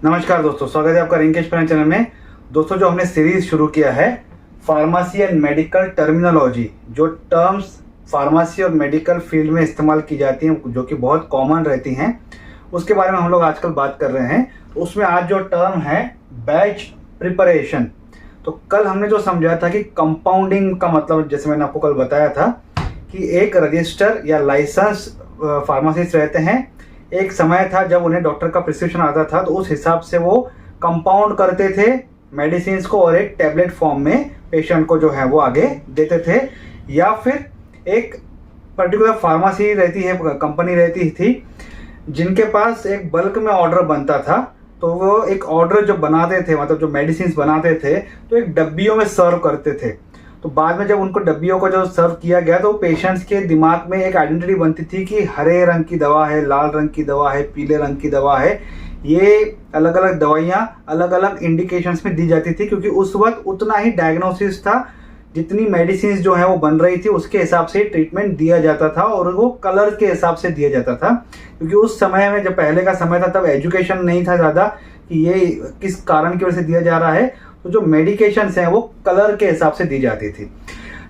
नमस्कार दोस्तों, स्वागत है आपका रिंकेश प्लान चैनल में। दोस्तों, जो हमने सीरीज शुरू किया है फार्मेसी एंड मेडिकल टर्मिनोलॉजी, जो टर्म्स फार्मेसी और मेडिकल फील्ड में इस्तेमाल की जाती हैं, जो कि बहुत कॉमन रहती हैं, उसके बारे में हम लोग आजकल बात कर रहे हैं। तो उसमें आज जो टर्म है बैच प्रिपरेशन। तो कल हमने जो समझा था कि कंपाउंडिंग का मतलब, जैसे मैंने आपको कल बताया था कि एक रजिस्टर या लाइसेंस फार्मासिस्ट रहते हैं। एक समय था जब उन्हें डॉक्टर का प्रिस्क्रिप्शन आता था, तो उस हिसाब से वो कंपाउंड करते थे मेडिसिन को और एक टैबलेट फॉर्म में पेशेंट को जो है वो आगे देते थे। या फिर एक पर्टिकुलर फार्मेसी रहती है, कंपनी रहती थी, जिनके पास एक बल्क में ऑर्डर बनता था। तो वो एक ऑर्डर जो बनाते थे, मतलब जो मेडिसिन बनाते थे, तो एक डब्बियों में सर्व करते थे। तो बाद में जब उनको डब्बियों को जो सर्व किया गया, तो पेशेंट्स के दिमाग में एक आइडेंटिटी बनती थी कि हरे रंग की दवा है, लाल रंग की दवा है, पीले रंग की दवा है। ये अलग अलग दवाइयाँ अलग अलग इंडिकेशंस में दी जाती थी, क्योंकि उस वक्त उतना ही डायग्नोसिस था, जितनी मेडिसिन जो है वो बन रही थी उसके हिसाब से ट्रीटमेंट दिया जाता था, और वो कलर के हिसाब से दिया जाता था। क्योंकि उस समय में, जब पहले का समय था, तब एजुकेशन नहीं था ज़्यादा कि ये किस कारण की वजह से दिया जा रहा है। तो जो मेडिकेशंस हैं वो कलर के हिसाब से दी जाती थी।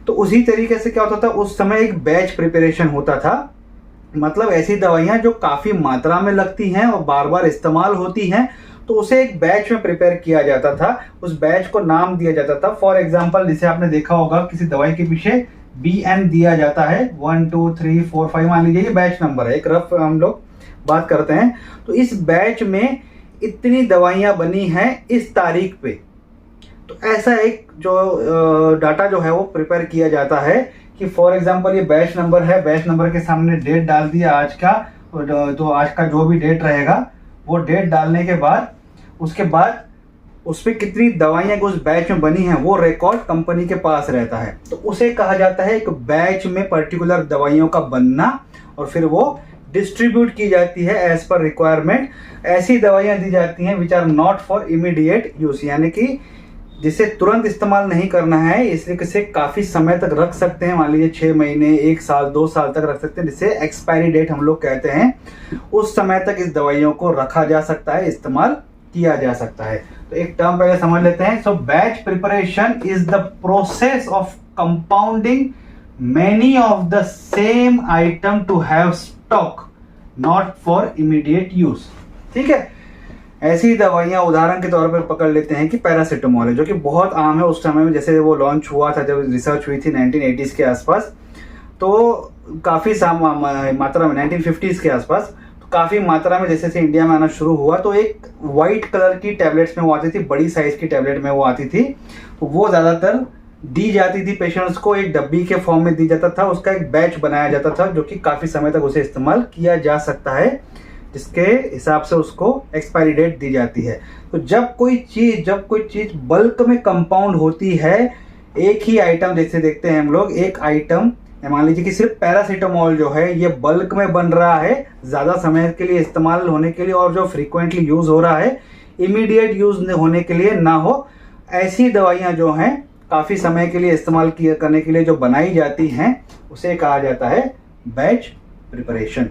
तो उसी तरीके से क्या होता था, उस समय एक बैच प्रिपरेशन होता था। मतलब ऐसी दवाइयाँ जो काफ़ी मात्रा में लगती हैं और बार बार इस्तेमाल होती हैं, तो उसे एक बैच में प्रिपेयर किया जाता था। उस बैच को नाम दिया जाता था। फॉर एग्जाम्पल, जिसे आपने देखा होगा किसी दवाई के पीछे BN दिया जाता है, 1 2 3 4 5, मान लीजिए ये बैच नंबर है, एक रफ हम लोग बात करते हैं। तो इस बैच में इतनी दवाइयाँ बनी हैं इस तारीख पे। तो ऐसा एक जो डाटा जो है वो प्रिपेयर किया जाता है कि फॉर एग्जांपल ये बैच नंबर है, बैच नंबर के सामने डेट डाल दिया आज का, तो आज का जो भी डेट रहेगा वो डेट डालने के बाद, उसके बाद उस पर कितनी दवाइयाँ उस बैच में बनी हैं वो रिकॉर्ड कंपनी के पास रहता है। तो उसे कहा जाता है एक बैच में पर्टिकुलर दवाइयों का बनना, और फिर वो डिस्ट्रीब्यूट की जाती है एज पर रिक्वायरमेंट। ऐसी दवाइयाँ दी जाती हैं which are not for immediate use, यानी कि जिसे तुरंत इस्तेमाल नहीं करना है, इसलिए इसे काफ़ी समय तक रख सकते हैं। मान लीजिए 6 महीने, 1 साल, 2 साल तक रख सकते हैं, जिसे एक्सपायरी डेट हम लोग कहते हैं। उस समय तक इस दवाइयों को रखा जा सकता है, इस्तेमाल किया जा सकता है। तो एक टर्म पहले समझ लेते हैं। So batch preparation is the process of compounding many of the same item to have stock, not for immediate use. ठीक है। ऐसी दवाइयाँ उदाहरण के तौर पर पकड़ लेते हैं कि पैरासीटामोल है, जो कि बहुत आम है। उस समय में जैसे वो लॉन्च हुआ था, जब रिसर्च हुई थी 1980s के आसपास, तो काफ़ी मात्रा में 1950s के आसपास, तो काफ़ी मात्रा में जैसे इंडिया में आना शुरू हुआ। तो एक वाइट कलर की टैबलेट्स में वो आती थी, बड़ी साइज की टैबलेट में वो आती थी। तो वो ज़्यादातर दी जाती थी पेशेंट्स को, एक डब्बी के फॉर्म में दी जाता था। उसका एक बैच बनाया जाता था, जो कि काफ़ी समय तक उसे इस्तेमाल किया जा सकता है, जिसके हिसाब से उसको एक्सपायरी डेट दी जाती है। तो जब कोई चीज़ बल्क में कंपाउंड होती है, एक ही आइटम, जैसे देखते हैं हम लोग, एक आइटम, मान लीजिए कि सिर्फ पैरासीटामोल जो है ये बल्क में बन रहा है ज़्यादा समय के लिए इस्तेमाल होने के लिए, और जो फ्रीक्वेंटली यूज़ हो रहा है, इमीडिएट यूज़ होने के लिए ना हो, ऐसी दवाइयाँ जो हैं काफ़ी समय के लिए इस्तेमाल करने के लिए जो बनाई जाती हैं, उसे कहा जाता है बैच प्रिपरेशन।